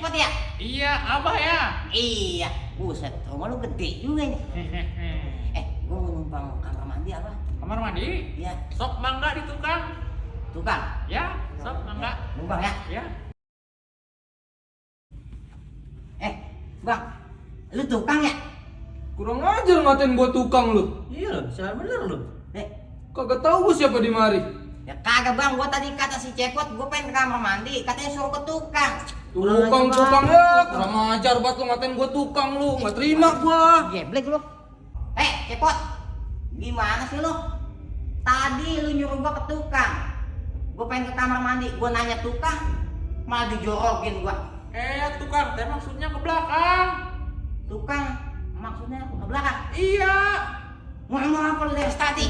Cepot ya? Iya, Abah ya. Iya. Buset, rumah lu gede juga nih. Gua mau numpang kamar mandi apa? Kamar mandi? Iya. Sok mangga di tukang. Tukang. Ya, sok mangga. Numpang ya? Ya. Bang. Lu tukang ya? Kurang ajar ngatain gua tukang lu. Iya loh, saya bener loh. Kagak tahu gua siapa di mari. Ya kagak bang, gua tadi kata si Cepot, gua pengen ke kamar mandi, katanya suruh ke tukang. Tukang ya, kurang ajar banget lu ngatain gua tukang lu. Nggak terima gua. Geblek lu. Cepot, gimana sih lu? Tadi lu nyuruh gua ke tukang. Gua pengen ke kamar mandi, gua nanya tukang, malah dijorokin gua. Tukang, teh maksudnya ke belakang. Tukang, maksudnya ke belakang. Iya. Ngomong apa lu dari tadi?